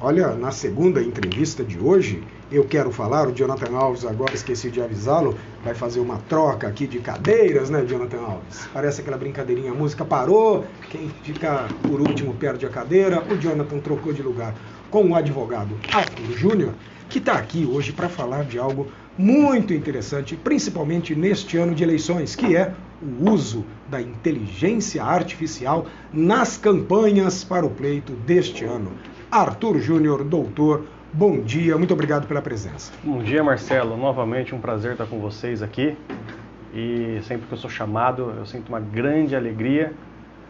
Olha, na segunda entrevista de hoje, eu quero falar, o Jonathan Alves, agora esqueci de avisá-lo, vai fazer uma troca aqui de cadeiras, né, Jonathan Alves? Parece aquela brincadeirinha, a música parou, quem fica por último perde a cadeira, o Jonathan trocou de lugar com o advogado Arthur Júnior, que está aqui hoje para falar de algo muito interessante, principalmente neste ano de eleições, que é o uso da inteligência artificial nas campanhas para o pleito deste ano. Arthur Júnior, doutor, bom dia, muito obrigado pela presença. Bom dia, Marcelo, novamente um prazer estar com vocês aqui, e sempre que eu sou chamado eu sinto uma grande alegria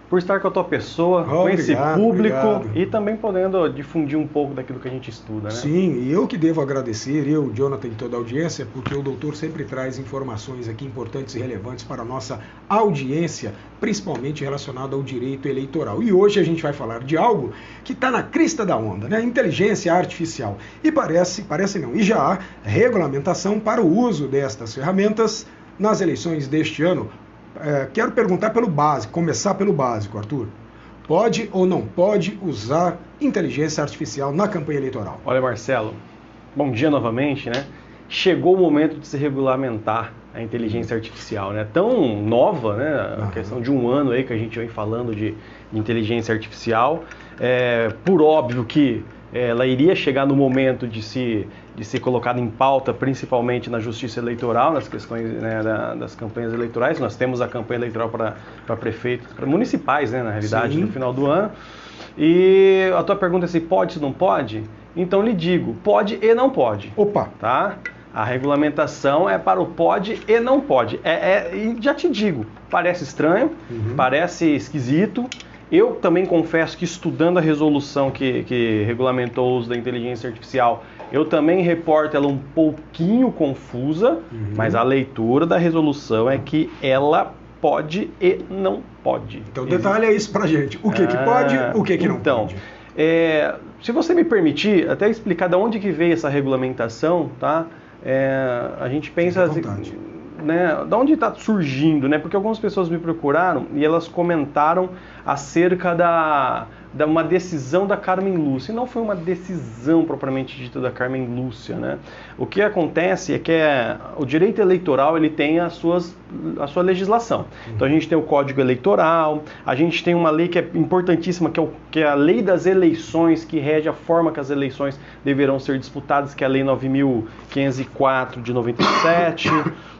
por estar com a tua pessoa, com esse público, e também podendo difundir um pouco daquilo que a gente estuda, né? Sim, e eu que devo agradecer, eu, Jonathan e toda a audiência, porque o doutor sempre traz informações aqui importantes e relevantes para a nossa audiência, principalmente relacionado ao direito eleitoral. E hoje a gente vai falar de algo que está na crista da onda, né? Inteligência artificial. E parece não, e já há regulamentação para o uso destas ferramentas nas eleições deste ano. Quero perguntar pelo básico, começar pelo básico, Arthur. Pode ou não pode usar inteligência artificial na campanha eleitoral? Olha, Marcelo, bom dia novamente, né? Chegou o momento de se regulamentar a inteligência artificial, né? Tão nova, né? A questão de um ano aí que a gente vem falando de inteligência artificial. Por óbvio que ela iria chegar no momento de ser colocada em pauta, principalmente na justiça eleitoral, nas questões, né, das campanhas eleitorais. Nós temos a campanha eleitoral para prefeitos, para municipais, né, na realidade, no final do ano. E a tua pergunta é se pode, se não pode? Então lhe digo, pode e não pode. Opa! Tá? A regulamentação é para o pode e não pode. E já te digo, parece estranho, parece esquisito. Eu também confesso que estudando a resolução que regulamentou o uso da inteligência artificial, eu também reporto ela um pouquinho confusa, mas a leitura da resolução é que ela pode e não pode. Então detalha isso pra gente. O que pode, o que não pode. Se você me permitir, até explicar de onde que veio essa regulamentação, tá? A gente pensa... Né, da onde está surgindo, né? Porque algumas pessoas me procuraram e elas comentaram acerca de uma decisão da Carmen Lúcia. E não foi uma decisão propriamente dita da Carmen Lúcia, né? O que acontece é que o direito eleitoral ele tem a sua legislação. Então a gente tem o Código Eleitoral, a gente tem uma lei que é importantíssima, que é a Lei das Eleições, que rege a forma que as eleições deverão ser disputadas, que é a Lei 9.504 de 97,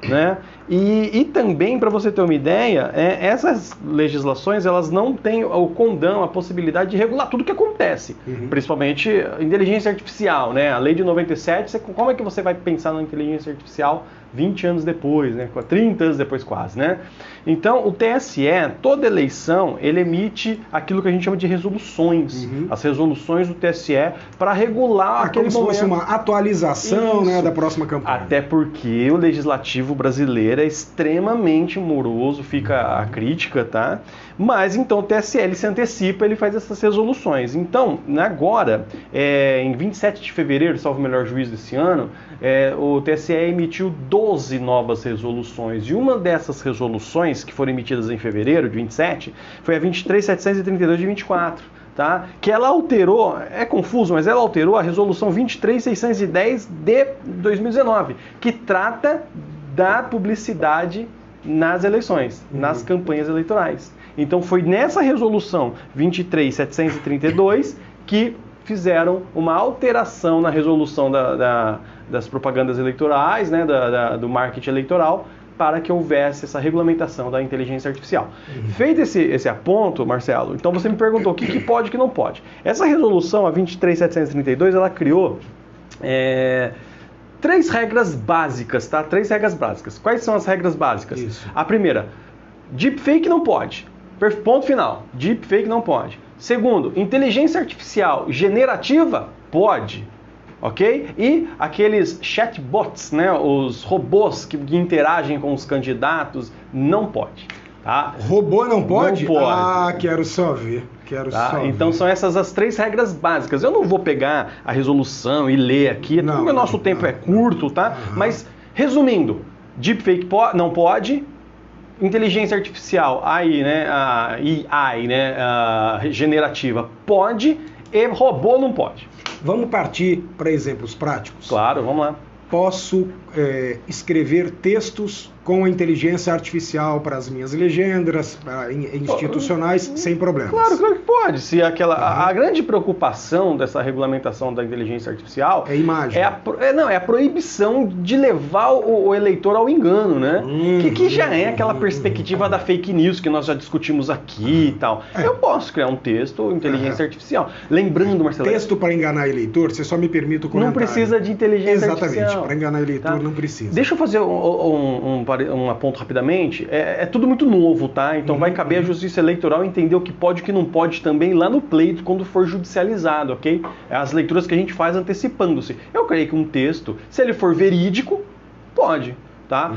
né? E também, para você ter uma ideia, essas legislações elas não têm o condão, a possibilidade de regular tudo o que acontece, principalmente inteligência artificial, né? A lei de 97, como é que você vai pensar na inteligência artificial 20 anos depois, né? 30 anos depois quase, né? Então, o TSE, toda eleição, ele emite aquilo que a gente chama de resoluções. As resoluções do TSE para regular aquele momento. Como se fosse uma atualização, né, da próxima campanha. Até porque o legislativo brasileiro é extremamente moroso, fica a crítica, tá? Mas, então, o TSE, ele se antecipa, ele faz essas resoluções. Então, agora, em 27 de fevereiro, salvo o melhor juízo desse ano, o TSE emitiu 12 novas resoluções. E uma dessas resoluções, que foram emitidas em fevereiro, de 27, foi a 23.732 de 24. Tá? Que ela alterou, é confuso, mas ela alterou a resolução 23.610 de 2019, que trata da publicidade nas eleições, nas campanhas eleitorais. Então foi nessa resolução 23.732 que fizeram uma alteração na resolução das propagandas eleitorais, né, do marketing eleitoral, para que houvesse essa regulamentação da inteligência artificial. Feito esse aponto, Marcelo, então você me perguntou o que pode e o que não pode. Essa resolução, a 23.732, ela criou 3 regras básicas, tá? 3 regras básicas. Quais são as regras básicas? Isso. A primeira, deepfake não pode. Ponto final. Deepfake não pode. Segundo, inteligência artificial generativa pode. Ok? E aqueles chatbots, né, os robôs que interagem com os candidatos, não pode. Tá? Robô não pode? Não pode. Ah, quero só ver. Então são essas as 3 regras básicas. Eu não vou pegar a resolução e ler aqui, porque o nosso tempo é curto, tá? Mas, resumindo, deepfake não pode, inteligência artificial, AI, né, a AI, né, a generativa, pode e robô não pode? Vamos partir para exemplos práticos? Claro, vamos lá. Posso escrever textos com a inteligência artificial para as minhas legendas institucionais sem problemas? Claro que pode. Se a grande preocupação dessa regulamentação da inteligência artificial é a imagem. É a proibição de levar o eleitor ao engano, né? Que já é aquela perspectiva da fake news que nós já discutimos aqui e tal. Eu posso criar um texto inteligência artificial. Lembrando, Marcelo... Texto para enganar eleitor, você só me permite o comentário. Não precisa de inteligência artificial. Exatamente, para enganar eleitor não precisa. Deixa eu fazer um aponto rapidamente. É tudo muito novo, tá? Então vai caber à Justiça Eleitoral entender o que pode e o que não pode também lá no pleito, quando for judicializado, ok? As leituras que a gente faz antecipando-se. Eu creio que um texto, se ele for verídico, pode. Tá?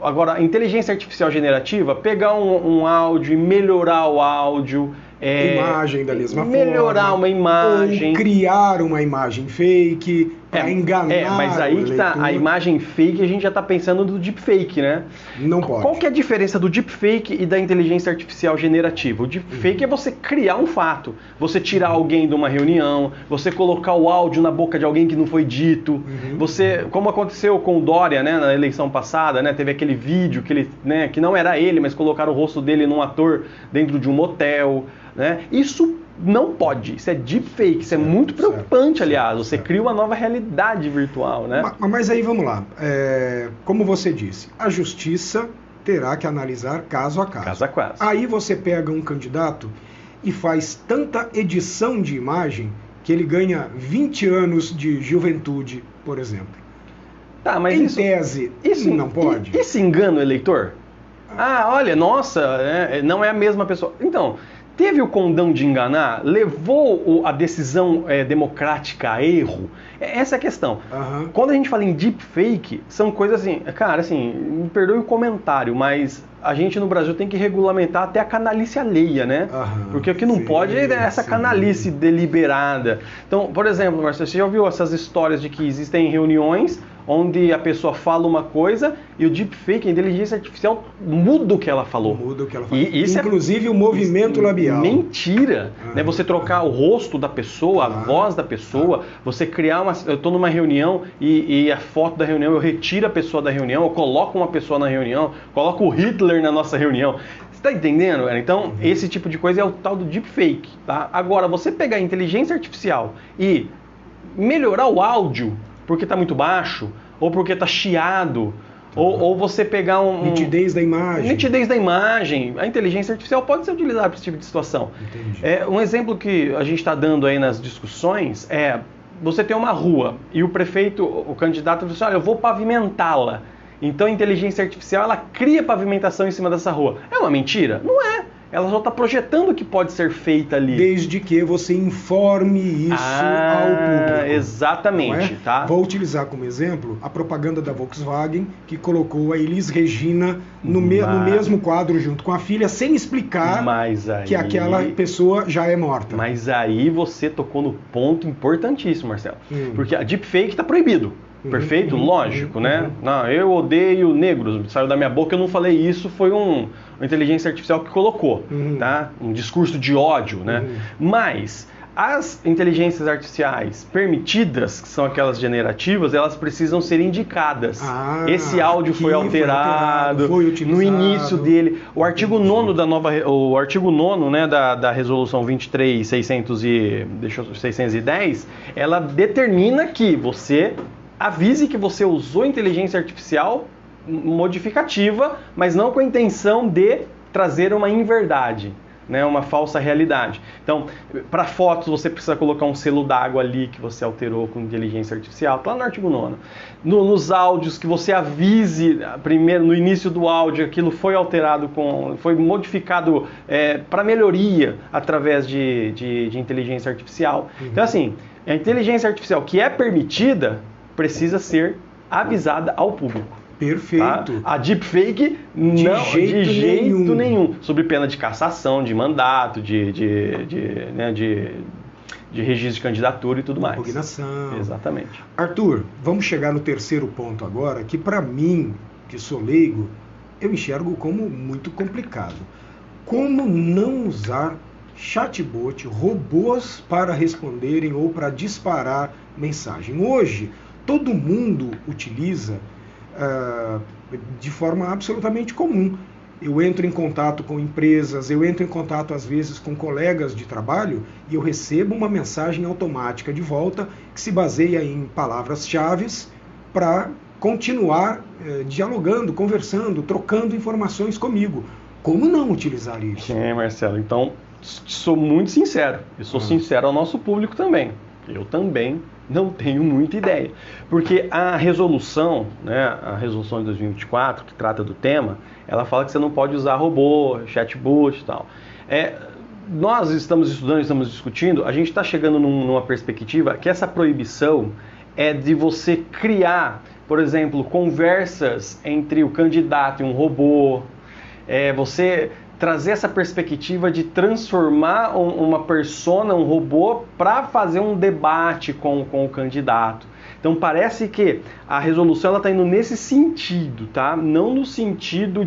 Agora, a inteligência artificial generativa, pegar um áudio e melhorar o áudio... imagem da mesma forma. Melhorar uma imagem. Ou criar uma imagem fake para enganar mas aí que tá, a imagem fake a gente já está pensando no deepfake, né? Não pode. Qual que é a diferença do deepfake e da inteligência artificial generativa? O deepfake é você criar um fato, você tirar alguém de uma reunião, você colocar o áudio na boca de alguém que não foi dito, você, como aconteceu com o Dória, né, na eleição passada, né, teve aquele vídeo que ele, né, que não era ele, mas colocaram o rosto dele num ator dentro de um motel, né? Isso não pode, isso é deepfake, isso é muito preocupante, aliás, você cria uma nova realidade virtual, né? Mas aí vamos lá, como você disse, a justiça terá que analisar caso a caso. Caso a caso. Aí você pega um candidato e faz tanta edição de imagem que ele ganha 20 anos de juventude, por exemplo. Tá, mas em tese, isso não pode? Isso engana o eleitor? Olha, nossa, não é a mesma pessoa. Então... Teve o condão de enganar? Levou a decisão democrática a erro? Essa é a questão. Quando a gente fala em deepfake, são coisas assim... Cara, assim, me perdoe o comentário, mas a gente no Brasil tem que regulamentar até a canalice alheia, né? Porque o que não pode é essa canalice deliberada. Então, por exemplo, Marcelo, você já ouviu essas histórias de que existem reuniões onde a pessoa fala uma coisa e o deepfake, a inteligência artificial, muda o que ela falou. Muda o que ela falou. Inclusive o movimento labial. Mentira! Né? Você trocar o rosto da pessoa, a voz da pessoa, você criar uma... Eu estou numa reunião e a foto da reunião, eu retiro a pessoa da reunião, eu coloco uma pessoa na reunião, coloco o Hitler na nossa reunião. Você está entendendo, galera? Então, esse tipo de coisa é o tal do deepfake, tá? Agora, você pegar a inteligência artificial e melhorar o porque está muito baixo, ou porque está chiado, ou você pegar nitidez da imagem. Nitidez da imagem. A inteligência artificial pode ser utilizada para esse tipo de situação. Um exemplo que a gente está dando aí nas discussões é, você tem uma rua e o prefeito, o candidato, diz assim, olha, eu vou pavimentá-la. Então a inteligência artificial, ela cria pavimentação em cima dessa rua. É uma mentira? Não é. Ela só está projetando o que pode ser feito ali. Desde que você informe isso ao público. Exatamente. Tá? Vou utilizar como exemplo a propaganda da Volkswagen, que colocou a Elis Regina no mesmo quadro junto com a filha, sem explicar que aquela pessoa já é morta. Mas aí você tocou no ponto importantíssimo, Marcelo. Porque a deepfake está proibido. Perfeito? Lógico, né? Não, eu odeio negros. Saiu da minha boca, eu não falei isso, foi uma inteligência artificial que colocou, tá? Um discurso de ódio, né? Mas as inteligências artificiais permitidas, que são aquelas generativas, elas precisam ser indicadas. Esse áudio foi alterado, foi utilizado. No início dele. O artigo 9º, né, da resolução 23.610, ela determina que você avise que você usou inteligência artificial modificativa, mas não com a intenção de trazer uma inverdade, né, uma falsa realidade. Então, para fotos você precisa colocar um selo d'água ali que você alterou com inteligência artificial, tá lá no artigo 9º. Nos áudios que você avise primeiro, no início do áudio, aquilo foi alterado, foi modificado para melhoria através de inteligência artificial. Então, assim, a inteligência artificial que é permitida precisa ser avisada ao público. Perfeito. Tá? A deepfake, de jeito nenhum. Sob pena de cassação, de mandato, de registro de candidatura e tudo mais. Impugnação. Exatamente. Arthur, vamos chegar no terceiro ponto agora, que para mim, que sou leigo, eu enxergo como muito complicado. Como não usar chatbot, robôs para responderem ou para disparar mensagem? Hoje, todo mundo utiliza de forma absolutamente comum. Eu entro em contato com empresas, eu entro em contato às vezes com colegas de trabalho e eu recebo uma mensagem automática de volta que se baseia em palavras-chave para continuar dialogando, conversando, trocando informações comigo. Como não utilizar isso? Marcelo, então sou muito sincero. Eu sou sincero ao nosso público também. Eu também não tenho muita ideia. Porque a resolução, né, a resolução de 2024, que trata do tema, ela fala que você não pode usar robô, chatbot e tal. Nós estamos estudando, estamos discutindo, a gente está chegando numa perspectiva que essa proibição é de você criar, por exemplo, conversas entre o candidato e um robô, você trazer essa perspectiva de transformar uma persona, um robô, para fazer um debate com o candidato. Então parece que a resolução está indo nesse sentido, tá? Não no sentido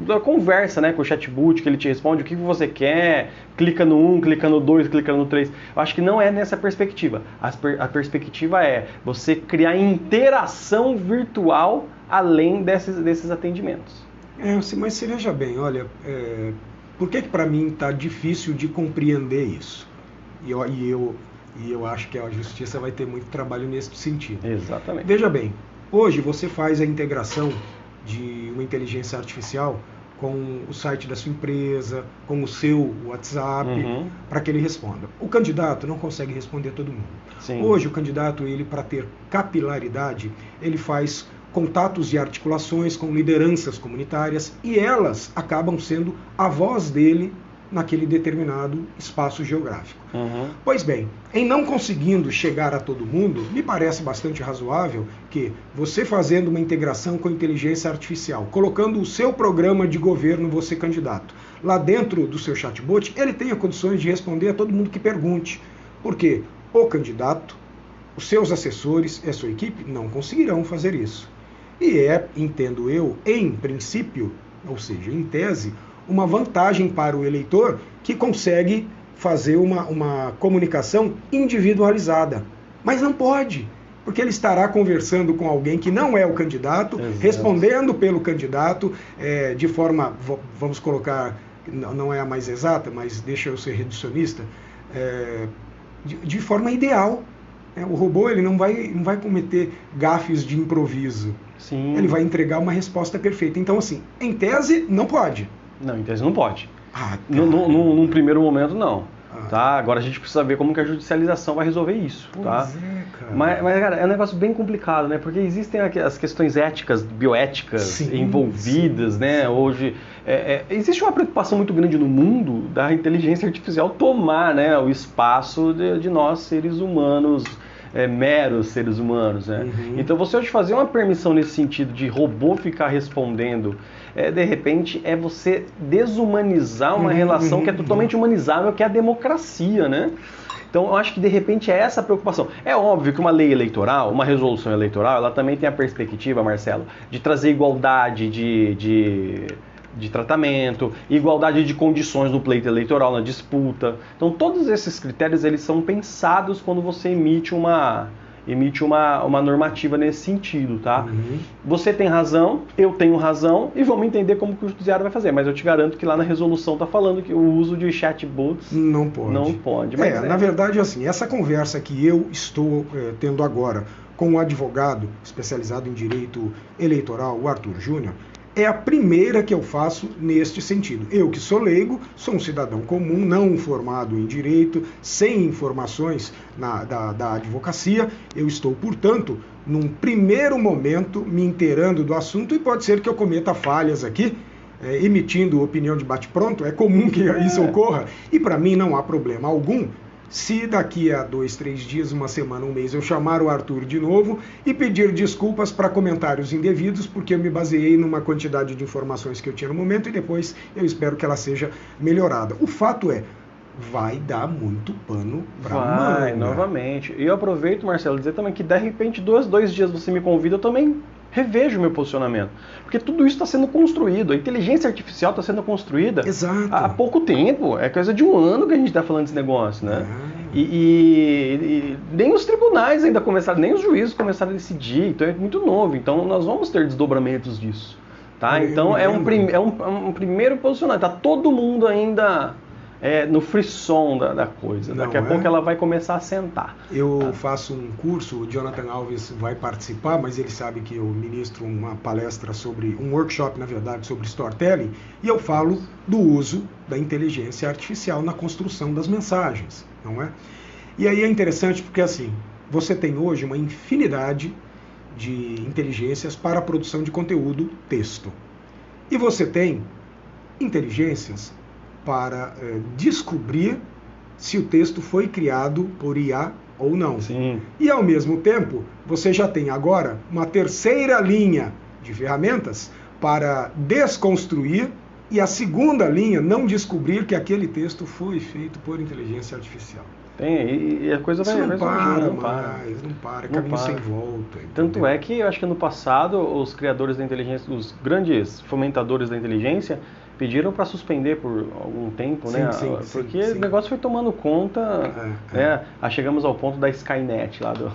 da conversa, né, com o chatbot, que ele te responde o que você quer, clica no 1, clica no 2, clica no 3. Eu acho que não é nessa perspectiva. A perspectiva é você criar interação virtual além desses atendimentos. Mas você veja bem, olha, por que para mim está difícil de compreender isso? E eu acho que a justiça vai ter muito trabalho nesse sentido. Exatamente. Veja bem, hoje você faz a integração de uma inteligência artificial com o site da sua empresa, com o seu WhatsApp, para que ele responda. O candidato não consegue responder todo mundo. Sim. Hoje o candidato, para ter capilaridade, ele faz contatos e articulações com lideranças comunitárias e elas acabam sendo a voz dele naquele determinado espaço geográfico. Pois bem, em não conseguindo chegar a todo mundo, me parece bastante razoável que você fazendo uma integração com a inteligência artificial, colocando o seu programa de governo, você candidato, lá dentro do seu chatbot, ele tenha condições de responder a todo mundo que pergunte. Porque o candidato, os seus assessores e a sua equipe não conseguirão fazer isso. E entendo eu, em princípio, ou seja, em tese, uma vantagem para o eleitor que consegue fazer uma comunicação individualizada. Mas não pode, porque ele estará conversando com alguém que não é o candidato, Exato. Respondendo pelo candidato de forma, vamos colocar, não é a mais exata, mas deixa eu ser reducionista, de forma ideal. O robô ele não vai cometer gafes de improviso. Sim. Ele vai entregar uma resposta perfeita. Então, assim, em tese, não pode. Não, em tese não pode. Ah, num primeiro momento, não. Tá? Agora a gente precisa ver como que a judicialização vai resolver isso. Pois tá? Cara. Mas, cara, é um negócio bem complicado, né? Porque existem as questões éticas, bioéticas envolvidas, né? Hoje, existe uma preocupação muito grande no mundo da inteligência artificial tomar, né, o espaço de nós, seres humanos, meros seres humanos, né? Então você hoje fazer uma permissão nesse sentido de robô ficar respondendo, de repente é você desumanizar uma relação que é totalmente humanizável, que é a democracia, né? Então eu acho que de repente é essa a preocupação. É óbvio que uma lei eleitoral, uma resolução eleitoral, ela também tem a perspectiva, Marcelo, de trazer igualdade de tratamento, igualdade de condições no pleito eleitoral, na disputa. Então todos esses critérios eles são pensados quando você emite uma normativa nesse sentido, tá? Você tem razão, eu tenho razão e vamos entender como que o judiciário vai fazer. Mas eu te garanto que lá na resolução está falando que o uso de chatbots não pode. Não pode. Mas na verdade, assim, essa conversa que eu estou tendo agora com um advogado especializado em direito eleitoral, o Arthur Júnior, é a primeira que eu faço neste sentido. Eu que sou leigo, sou um cidadão comum, não formado em direito, sem informações da advocacia. Eu estou, portanto, num primeiro momento, me inteirando do assunto e pode ser que eu cometa falhas aqui, emitindo opinião de bate-pronto. É comum que isso ocorra e para mim não há problema algum. Se daqui a 2, 3 dias, uma semana, um mês, eu chamar o Arthur de novo e pedir desculpas para comentários indevidos, porque eu me baseei numa quantidade de informações que eu tinha no momento e depois eu espero que ela seja melhorada. O fato vai dar muito pano para manga. Novamente. E eu aproveito, Marcelo, dizer também que de repente 2 dias você me convida, eu também reveja o meu posicionamento. Porque tudo isso está sendo construído, a inteligência artificial está sendo construída há pouco tempo, é coisa de 1 ano que a gente está falando desse negócio, né? E nem os tribunais ainda começaram, nem os juízes começaram a decidir, então é muito novo, então nós vamos ter desdobramentos disso. Tá? Então é um primeiro posicionamento, está todo mundo ainda no frisson da coisa. Daqui a pouco ela vai começar a sentar. Eu faço um curso, o Jonathan Alves vai participar, mas ele sabe que eu ministro uma palestra um workshop, na verdade, sobre storytelling, e eu falo do uso da inteligência artificial na construção das mensagens, não é? E aí é interessante porque, assim, você tem hoje uma infinidade de inteligências para a produção de conteúdo texto. E você tem inteligências para descobrir se o texto foi criado por IA ou não. Sim. E, ao mesmo tempo, você já tem agora uma terceira linha de ferramentas para desconstruir e a segunda linha não descobrir que aquele texto foi feito por inteligência artificial. Tem, e a coisa vai... Não para, caminho sem volta. Entendeu? Tanto é que eu acho que no passado os criadores da inteligência, os grandes fomentadores da inteligência, pediram para suspender por algum tempo, né? Porque o negócio foi tomando conta, né? Chegamos ao ponto da Skynet lá do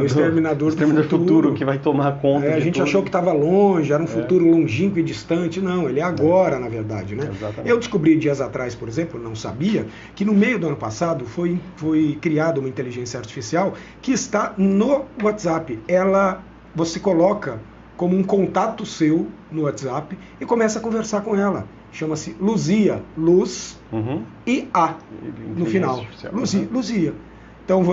Exterminador do Futuro, que vai tomar conta de a gente tudo. achou que estava longe, era um futuro longínquo e distante. Não, ele é agora, na verdade, né? Exatamente. Eu descobri dias atrás, por exemplo, não sabia, que no meio do ano passado foi criada uma inteligência artificial que está no WhatsApp. Você coloca como um contato seu no WhatsApp e começa a conversar com ela. Chama-se Luzia, Luz e A no final. Luzia. Então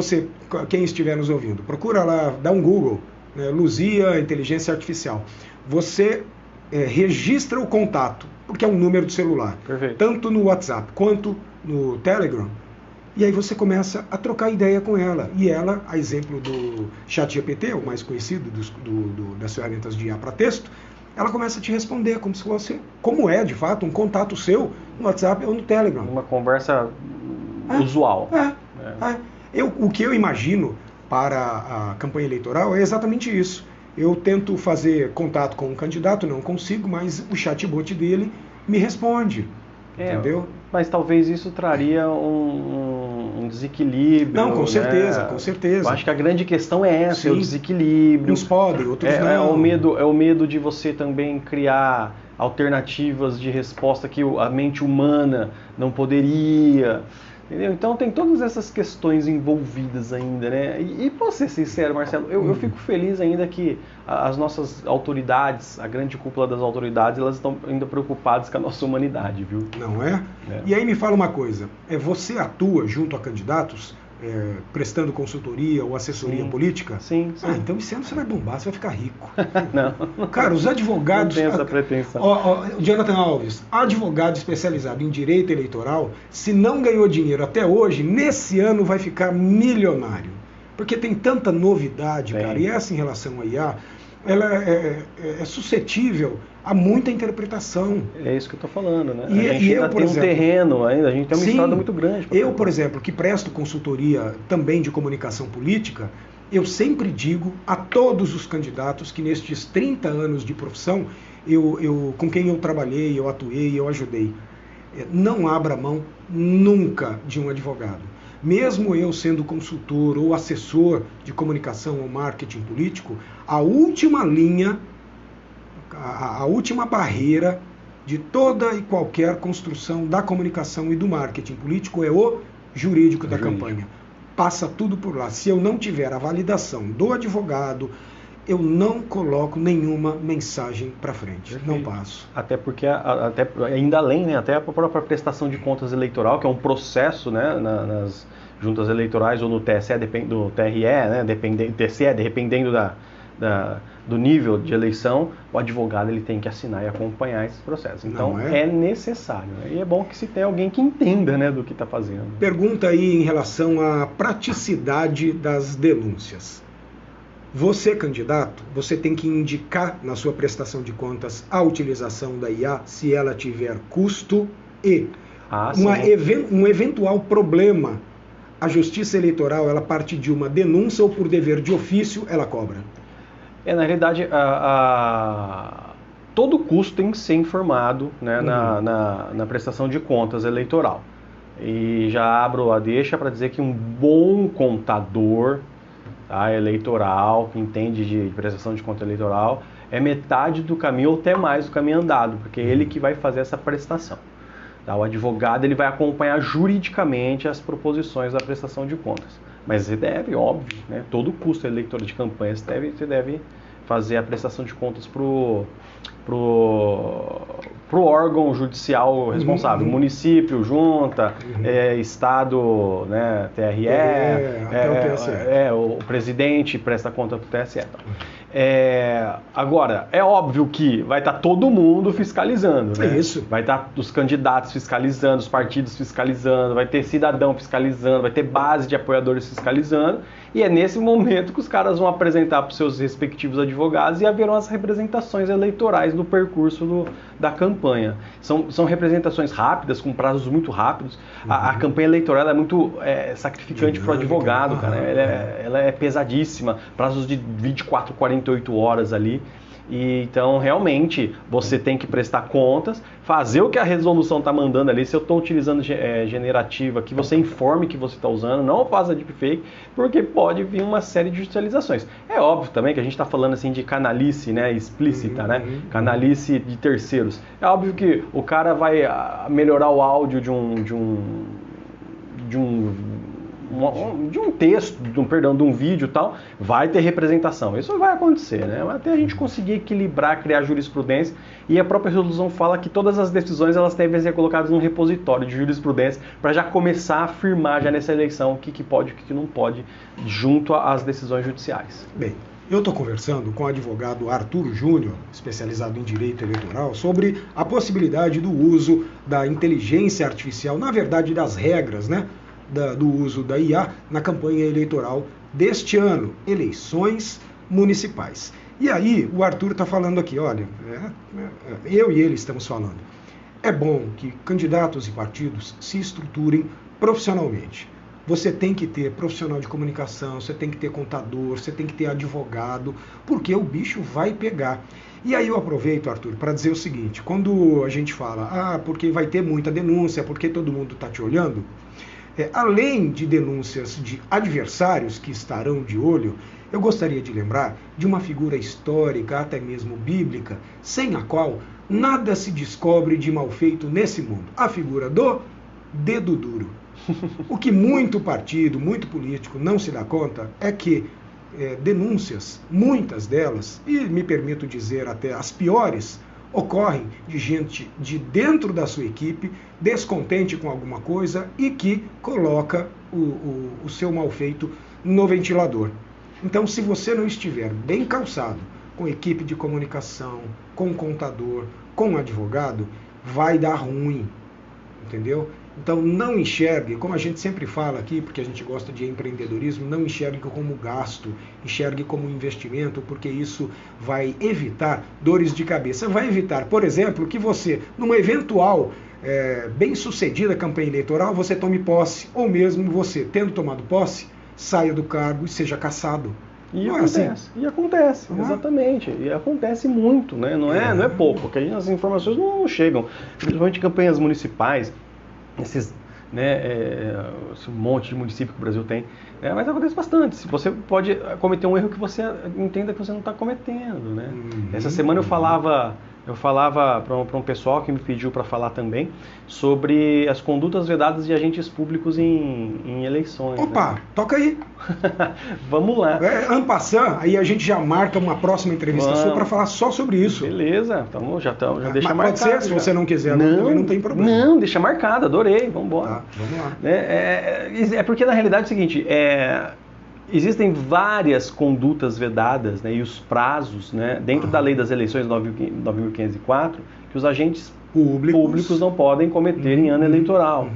quem estiver nos ouvindo, procura lá, dá um Google, né, Luzia Inteligência Artificial. Você registra o contato, porque é um número de celular. Perfeito. Tanto no WhatsApp quanto no Telegram. E aí você começa a trocar ideia com ela. E ela, a exemplo do ChatGPT, o mais conhecido das ferramentas de IA para texto, ela começa a te responder como se fosse, como é de fato, um contato seu no WhatsApp ou no Telegram. Uma conversa usual. O que eu imagino para a campanha eleitoral é exatamente isso. Eu tento fazer contato com um candidato, não consigo, mas o chatbot dele me responde. Entendeu? Mas talvez isso traria um desequilíbrio. Não, com certeza, né? Com certeza. Eu acho que a grande questão é essa, o desequilíbrio. Uns podem, outros não. É o medo de você também criar alternativas de resposta que a mente humana não poderia. Entendeu? Então tem todas essas questões envolvidas ainda, né? E pra ser sincero, Marcelo, eu fico feliz ainda que as nossas autoridades, a grande cúpula das autoridades, elas estão ainda preocupadas com a nossa humanidade, viu? Não é? E aí me fala uma coisa, você atua junto a candidatos, prestando consultoria ou assessoria política? Sim. Então esse ano você vai bombar, você vai ficar rico. Não. Cara, os advogados... Não tem essa pretensão. Jonathan Alves, advogado especializado em direito eleitoral, se não ganhou dinheiro até hoje, nesse ano vai ficar milionário. Porque tem tanta novidade, cara, e essa em relação à IA, ela é suscetível a muita interpretação. É isso que eu estou falando, né? A gente ainda tem um terreno ainda, a gente tem uma estrada muito grande. Eu, por exemplo, que presto consultoria também de comunicação política, eu sempre digo a todos os candidatos que nestes 30 anos de profissão, com quem eu trabalhei, eu atuei, eu ajudei, não abra mão nunca de um advogado. Mesmo eu sendo consultor ou assessor de comunicação ou marketing político, a última linha, a última barreira de toda e qualquer construção da comunicação e do marketing político é o jurídico da campanha. Passa tudo por lá. Se eu não tiver a validação do advogado, eu não coloco nenhuma mensagem para frente. Perfeito. Não passo. Até porque, ainda além, né, até a própria prestação de contas eleitoral, que é um processo, né, nas juntas eleitorais ou no TSE, do TRE, né, dependendo do nível de eleição, o advogado ele tem que assinar e acompanhar esses processos. Então é necessário. Né? E é bom que se tenha alguém que entenda, né, do que está fazendo. Pergunta aí em relação à praticidade das denúncias. Você, candidato, você tem que indicar na sua prestação de contas a utilização da IA se ela tiver custo e um eventual problema. A Justiça Eleitoral, ela parte de uma denúncia ou por dever de ofício, ela cobra? Na realidade, todo custo tem que ser informado, né, na prestação de contas eleitoral. E já abro a deixa para dizer que um bom contador, tá, eleitoral, que entende de prestação de conta eleitoral, é metade do caminho ou até mais do caminho andado, porque é ele que vai fazer essa prestação. Tá? O advogado ele vai acompanhar juridicamente as proposições da prestação de contas. Mas você deve, óbvio, né, todo custo eleitoral de campanha, você deve fazer a prestação de contas pro órgão judicial responsável, município, junta, estado, né, TRE, até o TSE. O presidente presta conta para o TSE. Tá? Agora, é óbvio que vai estar todo mundo fiscalizando, né? Isso. Vai estar os candidatos fiscalizando, os partidos fiscalizando, vai ter cidadão fiscalizando, vai ter base de apoiadores fiscalizando, e é nesse momento que os caras vão apresentar para os seus respectivos advogados e haverão as representações eleitorais no percurso da campanha. São representações rápidas, com prazos muito rápidos. A campanha eleitoral ela é muito sacrificante para o advogado, cara. Ela é pesadíssima, prazos de 24, 48 horas ali. E, então, realmente, você tem que prestar contas, fazer o que a resolução está mandando ali. Se eu estou utilizando generativa, que você informe que você está usando, não faça deepfake, porque pode vir uma série de judicializações. É óbvio também que a gente está falando assim de canalice, né, explícita, né, canalice de terceiros. É óbvio que o cara vai melhorar o áudio de um texto, de um vídeo e tal, vai ter representação. Isso vai acontecer, né? Até a gente conseguir equilibrar, criar jurisprudência, e a própria resolução fala que todas as decisões elas devem ser colocadas num repositório de jurisprudência para já começar a afirmar já nessa eleição o que pode e o que não pode, junto às decisões judiciais. Bem, eu estou conversando com o advogado Arthur Júnior, especializado em direito eleitoral, sobre a possibilidade do uso da inteligência artificial, na verdade das regras, né? Do uso da IA na campanha eleitoral deste ano, eleições municipais. E aí, o Arthur está falando aqui, olha, eu e ele estamos falando, é bom que candidatos e partidos se estruturem profissionalmente. Você tem que ter profissional de comunicação, você tem que ter contador, você tem que ter advogado, porque o bicho vai pegar. E aí eu aproveito, Arthur, para dizer o seguinte, quando a gente fala, porque vai ter muita denúncia, porque todo mundo está te olhando, além de denúncias de adversários que estarão de olho, eu gostaria de lembrar de uma figura histórica, até mesmo bíblica, sem a qual nada se descobre de mal feito nesse mundo. A figura do dedo duro. O que muito partido, muito político não se dá conta é que denúncias, muitas delas, e me permito dizer até as piores, ocorrem de gente de dentro da sua equipe, descontente com alguma coisa e que coloca o seu mal feito no ventilador. Então, se você não estiver bem calçado com equipe de comunicação, com contador, com advogado, vai dar ruim, entendeu? Então, não enxergue, como a gente sempre fala aqui, porque a gente gosta de empreendedorismo, não enxergue como gasto, enxergue como investimento, porque isso vai evitar dores de cabeça. Vai evitar, por exemplo, que você, numa eventual bem-sucedida campanha eleitoral, você tome posse, ou mesmo você, tendo tomado posse, saia do cargo e seja cassado. E acontece, exatamente. E acontece muito, né? Não é pouco, porque as informações não chegam. Principalmente em campanhas municipais, esse monte de município que o Brasil tem, mas acontece bastante. Você pode cometer um erro que você entenda que você não está cometendo, né? Essa semana eu falava para um pessoal que me pediu para falar também sobre as condutas vedadas de agentes públicos em eleições. Opa, né? Toca aí. Vamos lá. En passant, aí a gente já marca uma próxima entrevista sua para falar só sobre isso. Beleza, então já deixa marcado. Pode ser, se você não quiser, não tem problema. Não, deixa marcado, adorei, vamos embora. Tá, vamos lá. É porque na realidade é o seguinte, existem várias condutas vedadas, né, e os prazos, né, dentro da lei das eleições 9.504, que os agentes públicos não podem cometer em ano eleitoral.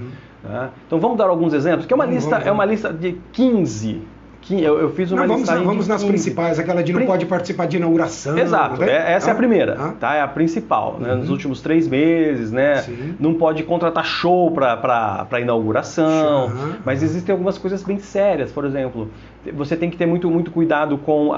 Tá? Então vamos dar alguns exemplos, que é uma lista de 15 Eu fiz uma listagem. Vamos nas principais, aquela de não pode participar de inauguração. Exato, essa é a primeira, tá? É a principal, né? Nos últimos 3 meses, né? Sim. Não pode contratar show para inauguração, mas existem algumas coisas bem sérias. Por exemplo, você tem que ter muito cuidado com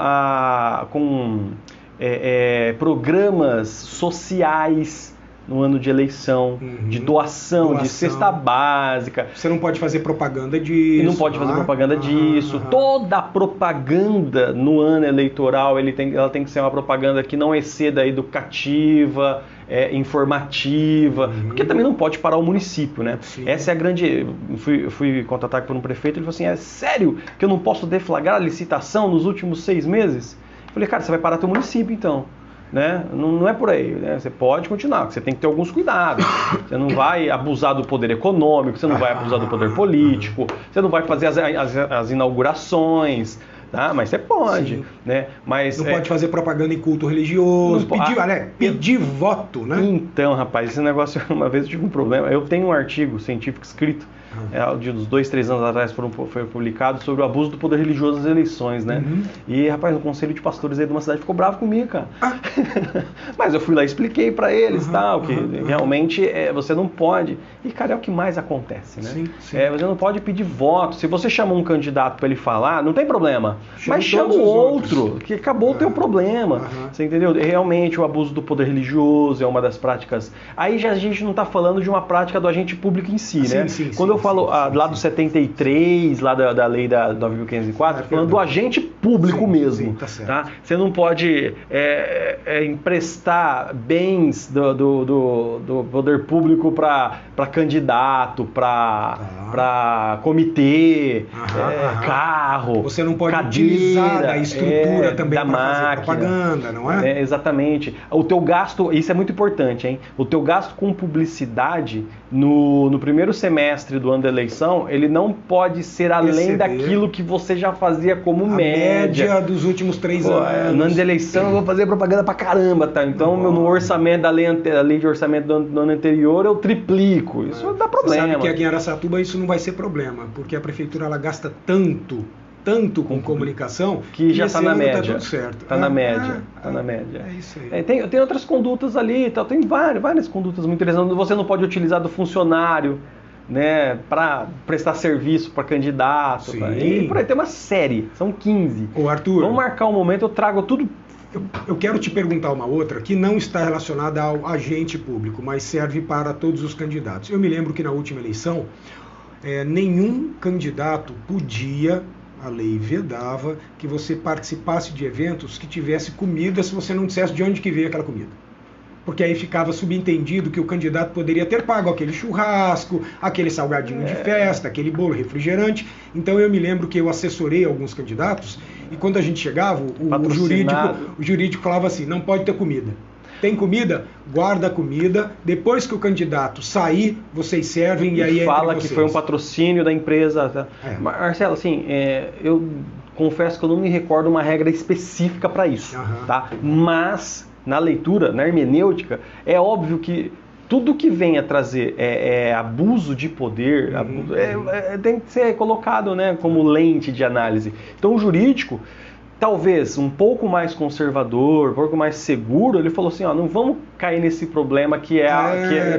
programas sociais no ano de eleição, de doação, de cesta básica. Você não pode fazer propaganda disso. Não pode fazer propaganda disso. Toda propaganda no ano eleitoral, ela tem que ser uma propaganda que não exceda educativa, informativa, porque também não pode parar o município, né? Sim. Essa é a grande... Eu fui contratado por um prefeito, ele falou assim, é sério que eu não posso deflagrar a licitação nos últimos 6 meses? Eu falei, cara, você vai parar teu município então. Né? Não é por aí, né? Você pode continuar, você tem que ter alguns cuidados. Você não vai abusar do poder econômico, você não vai abusar do poder político, você não vai fazer as inaugurações, tá? Mas você pode, né? Mas não pode fazer propaganda em culto religioso, pedir voto, né? Então, rapaz, esse negócio, uma vez eu tive um problema. Eu tenho um artigo científico escrito, de uns 2, 3 anos atrás foi publicado sobre o abuso do poder religioso nas eleições, né? E, rapaz, o conselho de pastores aí de uma cidade ficou bravo comigo, cara. Mas eu fui lá e expliquei pra eles, que realmente você não pode. E, cara, é o que mais acontece, né? Sim. Você não pode pedir voto. Se você chama um candidato pra ele falar, não tem problema. Mas chama o outro, que acabou o teu problema. Você entendeu? Realmente, o abuso do poder religioso é uma das práticas. Aí já a gente não tá falando de uma prática do agente público em si, né? Quando eu falo lá do 73, lá da lei da 9.504, falando do agente público mesmo. Tá? Você não pode emprestar bens do poder público para candidato, para comitê, carro, você não pode cadeira, utilizar da estrutura também para fazer propaganda, não é? Exatamente. O teu gasto, isso é muito importante, hein? O teu gasto com publicidade no primeiro semestre do ano da eleição, ele não pode ser além daquilo que você já fazia como média dos últimos 3 anos. No ano de eleição eu vou fazer propaganda pra caramba, tá? Então no orçamento da lei de orçamento do ano anterior eu triplico. Isso dá problema. Você sabe que aqui em Araçatuba isso não vai ser problema, porque a prefeitura ela gasta tanto com comunicação que já está na média. Tá tudo certo. Tá na média. É isso aí. Tem outras condutas ali, tem várias condutas muito interessantes. Você não pode utilizar do funcionário, né, para prestar serviço para candidato. Sim. E por aí tem uma série, são 15. Ô Arthur, vamos marcar um momento, eu trago tudo. Eu quero te perguntar uma outra que não está relacionada ao agente público, mas serve para todos os candidatos. Eu me lembro que na última eleição, nenhum candidato podia, a lei vedava, que você participasse de eventos que tivesse comida se você não dissesse de onde que veio aquela comida. Porque aí ficava subentendido que o candidato poderia ter pago aquele churrasco, aquele salgadinho de festa, aquele bolo refrigerante. Então eu me lembro que eu assessorei alguns candidatos e quando a gente chegava, o jurídico falava assim, não pode ter comida. Tem comida? Guarda a comida. Depois que o candidato sair, vocês servem e aí fala que foi um patrocínio da empresa. Tá? Marcelo, assim, eu confesso que eu não me recordo uma regra específica para isso, tá? Mas na leitura, na hermenêutica, é óbvio que tudo que vem a trazer abuso de poder, tem que ser colocado, né, como lente de análise. Então o jurídico, talvez um pouco mais conservador, um pouco mais seguro, ele falou assim, não vamos cair nesse problema que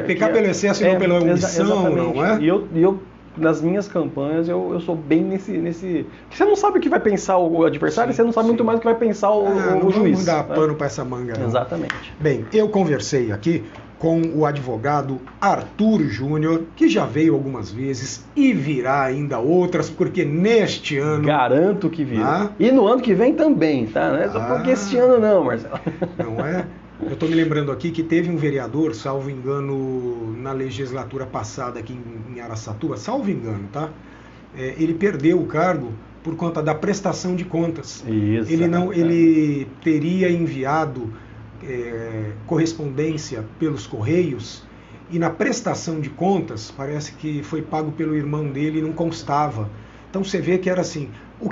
pecar pelo excesso e não pela omissão, não é? E eu nas minhas campanhas, eu sou bem nesse... Você não sabe o que vai pensar o adversário, você não sabe muito mais o que vai pensar o juiz. Não dar pano para essa manga, não. Exatamente. Bem, eu conversei aqui com o advogado Arthur Júnior, que já veio algumas vezes e virá ainda outras, porque neste ano... Garanto que virá. E no ano que vem também, tá? Não é só porque este ano não, Marcelo. Não é? Eu estou me lembrando aqui que teve um vereador, salvo engano, na legislatura passada aqui em Araçatuba, salvo engano, tá? Ele perdeu o cargo por conta da prestação de contas. Isso. Ele teria enviado correspondência pelos Correios e na prestação de contas, parece que foi pago pelo irmão dele e não constava. Então você vê que era assim, o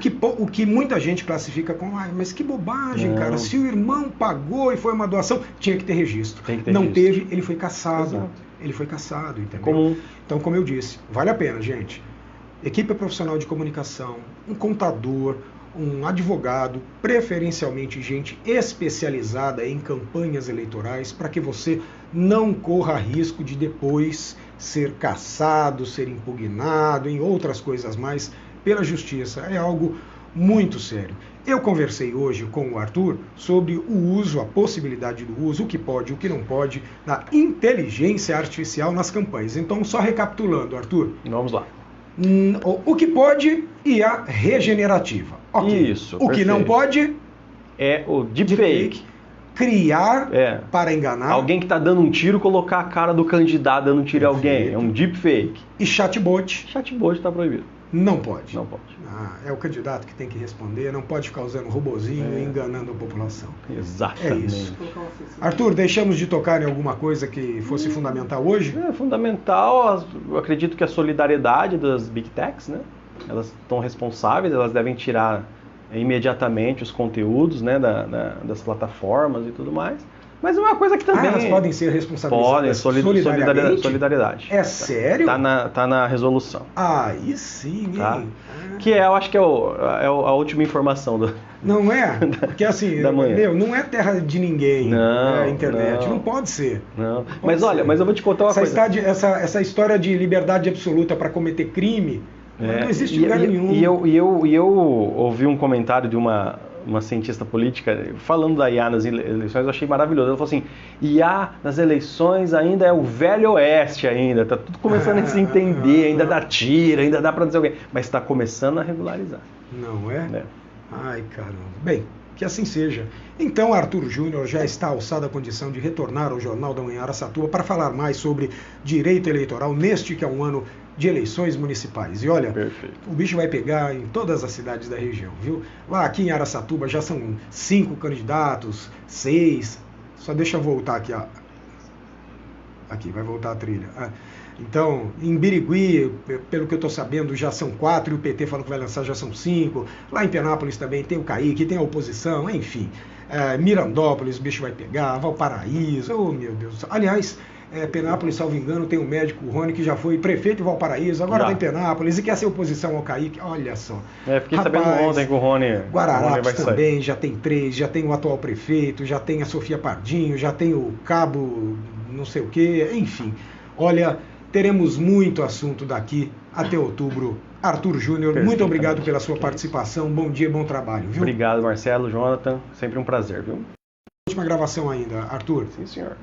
que muita gente classifica como, mas que bobagem, cara, se o irmão pagou e foi uma doação, tinha que ter registro. Não teve, ele foi cassado. Exato. Ele foi cassado, entendeu? Então, como eu disse, vale a pena, gente. equipe profissional de comunicação, um contador, um advogado, preferencialmente gente especializada em campanhas eleitorais, para que você não corra risco de depois ser cassado, ser impugnado, em outras coisas mais, pela justiça. É algo muito sério. Eu conversei hoje com o Arthur sobre o uso, a possibilidade do uso, o que pode, o que não pode, da inteligência artificial nas campanhas. Então, só recapitulando, Arthur. Vamos lá. O que pode e a regenerativa. Okay. Isso, o que não pode é o deepfake. Criar para enganar. Alguém que está dando um tiro, colocar a cara do candidato dando um tiro em alguém. É um deepfake. E chatbot. Chatbot está proibido. Não pode. Não pode. É o candidato que tem que responder, não pode ficar usando robozinho e enganando a população. Exatamente. É isso. Arthur, deixamos de tocar em alguma coisa que fosse fundamental hoje? É fundamental, eu acredito que a solidariedade das Big Techs, né? Elas estão responsáveis, elas devem tirar imediatamente os conteúdos, né, das plataformas e tudo mais. Mas é uma coisa que também... elas podem ser responsabilizadas solidariedade. É sério? Tá na resolução. Aí sim, tá? hein? Que eu acho que é a última informação do... Não é? Porque assim, não é terra de ninguém a internet. Não pode ser. Não. Mas olha, mas eu vou te contar uma coisa. Essa história de liberdade absoluta para cometer crime, não existe lugar nenhum. E eu ouvi um comentário de uma cientista política falando da IA nas eleições, eu achei maravilhoso. Ela falou assim, IA nas eleições ainda é o velho oeste ainda, tá tudo começando a se entender, ainda dá tiro, ainda dá para dizer alguém, mas está começando a regularizar. Não é? Ai, caramba. Bem, que assim seja. Então, Arthur Júnior já está alçado à condição de retornar ao Jornal da Manhã Araçatuba para falar mais sobre direito eleitoral neste que é um ano de eleições municipais. E olha, perfeito. O bicho vai pegar em todas as cidades da região, viu? Lá aqui em Araçatuba já são 5 candidatos, 6. Só deixa eu voltar aqui, ó. Aqui, vai voltar a trilha. Então, em Birigui, pelo que eu estou sabendo, já são 4, e o PT falou que vai lançar, já são 5. Lá em Penápolis também tem o Kaique, tem a oposição, enfim. Mirandópolis, o bicho vai pegar, Valparaíso, oh meu Deus do céu. Aliás, Penápolis, salvo engano, tem o médico Rony, que já foi prefeito de Valparaíso, agora está em Penápolis e quer ser oposição ao Kaique. Olha só. Fiquei sabendo ontem que o Rony... Guararapes também, já tem 3, já tem o atual prefeito, já tem a Sofia Pardinho, já tem o cabo não sei o quê, enfim. Olha, teremos muito assunto daqui até outubro. Arthur Júnior, muito obrigado pela sua participação. Bom dia, bom trabalho, viu? Obrigado, Marcelo, Jonathan. Sempre um prazer, viu? Última gravação ainda, Arthur. Sim, senhor.